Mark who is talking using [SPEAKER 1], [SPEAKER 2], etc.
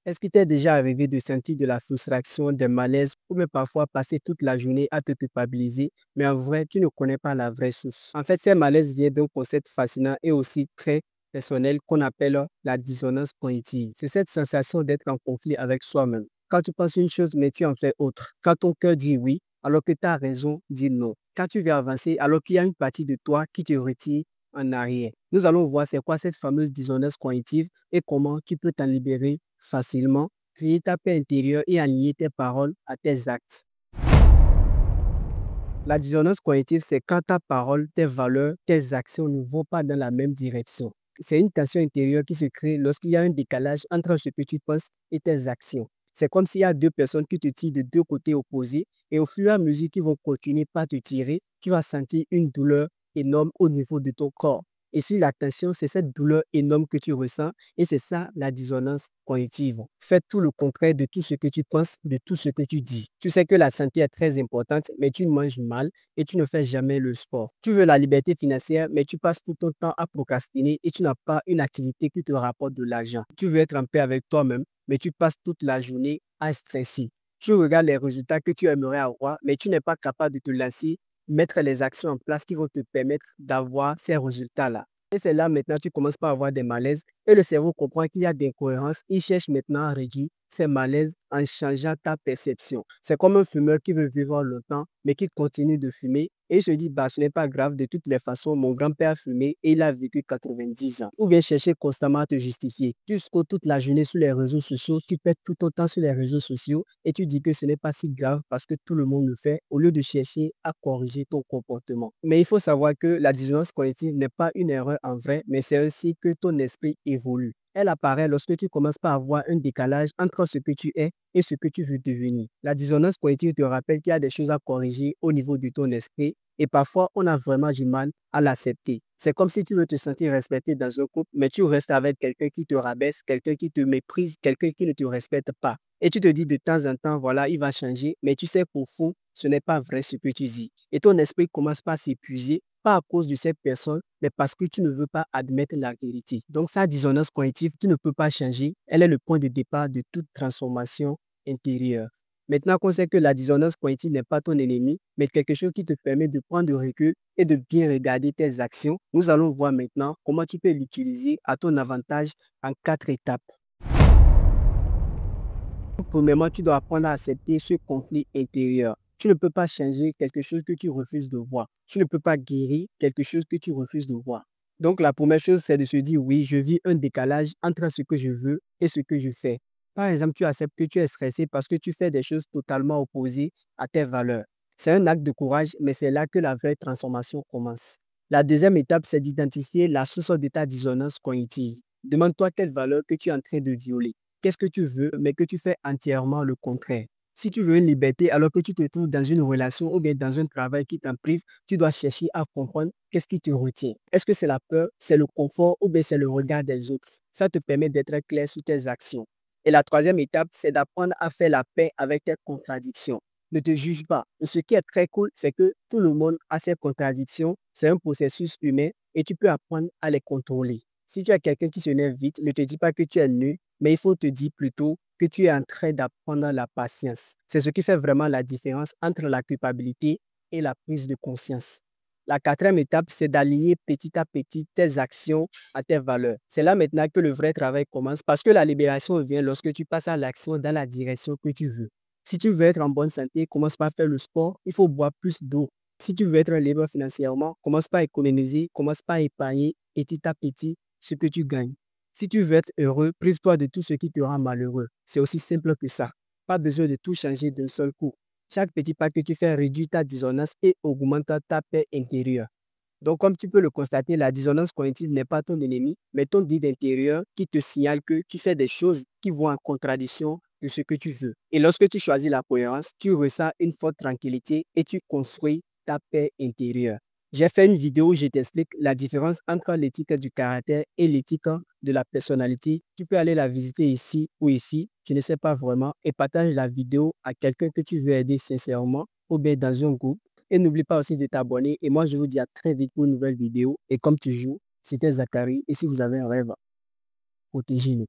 [SPEAKER 1] Est-ce qu'il t'est déjà arrivé de sentir de la frustration, des malaises ou même parfois passer toute la journée à te culpabiliser, mais en vrai, tu ne connais pas la vraie source? En fait, ces malaises viennent d'un concept fascinant et aussi très personnel qu'on appelle la dissonance cognitive. C'est cette sensation d'être en conflit avec soi-même. Quand tu penses une chose, mais tu en fais autre. Quand ton cœur dit oui, alors que ta raison dit non. Quand tu veux avancer, alors qu'il y a une partie de toi qui te retire en arrière. Nous allons voir c'est quoi cette fameuse dissonance cognitive et comment tu peux t'en libérer facilement, créer ta paix intérieure et aligner tes paroles à tes actes. La dissonance cognitive, c'est quand ta parole, tes valeurs, tes actions ne vont pas dans la même direction. C'est une tension intérieure qui se crée lorsqu'il y a un décalage entre ce que tu penses et tes actions. C'est comme s'il y a deux personnes qui te tirent de deux côtés opposés et au fur et à mesure qu'ils vont continuer par te tirer, tu vas sentir une douleur énorme au niveau de ton corps. Et si la tension, c'est cette douleur énorme que tu ressens et c'est ça la dissonance cognitive. Fais tout le contraire de tout ce que tu penses, de tout ce que tu dis. Tu sais que la santé est très importante, mais tu manges mal et tu ne fais jamais le sport. Tu veux la liberté financière, mais tu passes tout ton temps à procrastiner et tu n'as pas une activité qui te rapporte de l'argent. Tu veux être en paix avec toi-même, mais tu passes toute la journée à stresser. Tu regardes les résultats que tu aimerais avoir, mais tu n'es pas capable de te lancer, mettre les actions en place qui vont te permettre d'avoir ces résultats-là. Et c'est là maintenant tu commences par avoir des malaises et le cerveau comprend qu'il y a des incohérences. Il cherche maintenant à réduire ces malaises en changeant ta perception. C'est comme un fumeur qui veut vivre longtemps mais qui continue de fumer et se dit bah ce n'est pas grave, de toutes les façons mon grand-père a fumé et il a vécu 90 ans. Ou bien chercher constamment à te justifier. Tu scrolles toute la journée sur les réseaux sociaux, tu perds tout ton temps sur les réseaux sociaux et tu dis que ce n'est pas si grave parce que tout le monde le fait au lieu de chercher à corriger ton comportement. Mais il faut savoir que la dissonance cognitive n'est pas une erreur en vrai, mais c'est aussi que ton esprit évolue. Elle apparaît lorsque tu commences par avoir un décalage entre ce que tu es et ce que tu veux devenir. La dissonance cognitive te rappelle qu'il y a des choses à corriger au niveau de ton esprit et parfois on a vraiment du mal à l'accepter. C'est comme si tu veux te sentir respecté dans un couple, mais tu restes avec quelqu'un qui te rabaisse, quelqu'un qui te méprise, quelqu'un qui ne te respecte pas. Et tu te dis de temps en temps, voilà, il va changer, mais tu sais qu'au fond, ce n'est pas vrai ce que tu dis. Et ton esprit commence par s'épuiser, pas à cause de cette personne, mais parce que tu ne veux pas admettre la vérité. Donc, sa dissonance cognitive, tu ne peux pas changer. Elle est le point de départ de toute transformation intérieure. Maintenant qu'on sait que la dissonance cognitive n'est pas ton ennemi, mais quelque chose qui te permet de prendre du recul et de bien regarder tes actions, nous allons voir maintenant comment tu peux l'utiliser à ton avantage en 4 étapes. Premièrement, tu dois apprendre à accepter ce conflit intérieur. Tu ne peux pas changer quelque chose que tu refuses de voir. Tu ne peux pas guérir quelque chose que tu refuses de voir. Donc, la première chose, c'est de se dire, oui, je vis un décalage entre ce que je veux et ce que je fais. Par exemple, tu acceptes que tu es stressé parce que tu fais des choses totalement opposées à tes valeurs. C'est un acte de courage, mais c'est là que la vraie transformation commence. La deuxième étape, c'est d'identifier la source de ta dissonance cognitive. Demande-toi quelle valeur que tu es en train de violer. Qu'est-ce que tu veux, mais que tu fais entièrement le contraire. Si tu veux une liberté alors que tu te trouves dans une relation ou bien dans un travail qui t'en prive, tu dois chercher à comprendre qu'est-ce qui te retient. Est-ce que c'est la peur, c'est le confort ou bien c'est le regard des autres? Ça te permet d'être clair sur tes actions. Et la troisième étape, c'est d'apprendre à faire la paix avec tes contradictions. Ne te juge pas. Ce qui est très cool, c'est que tout le monde a ses contradictions. C'est un processus humain et tu peux apprendre à les contrôler. Si tu as quelqu'un qui s'énerve vite, ne te dis pas que tu es nul, mais il faut te dire plutôt que tu es en train d'apprendre la patience. C'est ce qui fait vraiment la différence entre la culpabilité et la prise de conscience. La quatrième étape, c'est d'aligner petit à petit tes actions à tes valeurs. C'est là maintenant que le vrai travail commence parce que la libération vient lorsque tu passes à l'action dans la direction que tu veux. Si tu veux être en bonne santé, commence par faire le sport, il faut boire plus d'eau. Si tu veux être libre financièrement, commence par économiser, commence par épargner petit à petit ce que tu gagnes. Si tu veux être heureux, prive-toi de tout ce qui te rend malheureux. C'est aussi simple que ça. Pas besoin de tout changer d'un seul coup. Chaque petit pas que tu fais réduit ta dissonance et augmente ta paix intérieure. Donc, comme tu peux le constater, la dissonance cognitive n'est pas ton ennemi, mais ton guide intérieur qui te signale que tu fais des choses qui vont en contradiction de ce que tu veux. Et lorsque tu choisis la cohérence, tu ressens une forte tranquillité et tu construis ta paix intérieure. J'ai fait une vidéo où je t'explique la différence entre l'éthique du caractère et l'éthique de la personnalité. Tu peux aller la visiter ici ou ici, je ne sais pas vraiment, et partage la vidéo à quelqu'un que tu veux aider sincèrement ou bien dans un groupe. Et n'oublie pas aussi de t'abonner. Et moi, je vous dis à très vite pour une nouvelle vidéo. Et comme toujours, c'était Zachary. Et si vous avez un rêve, protégez-le.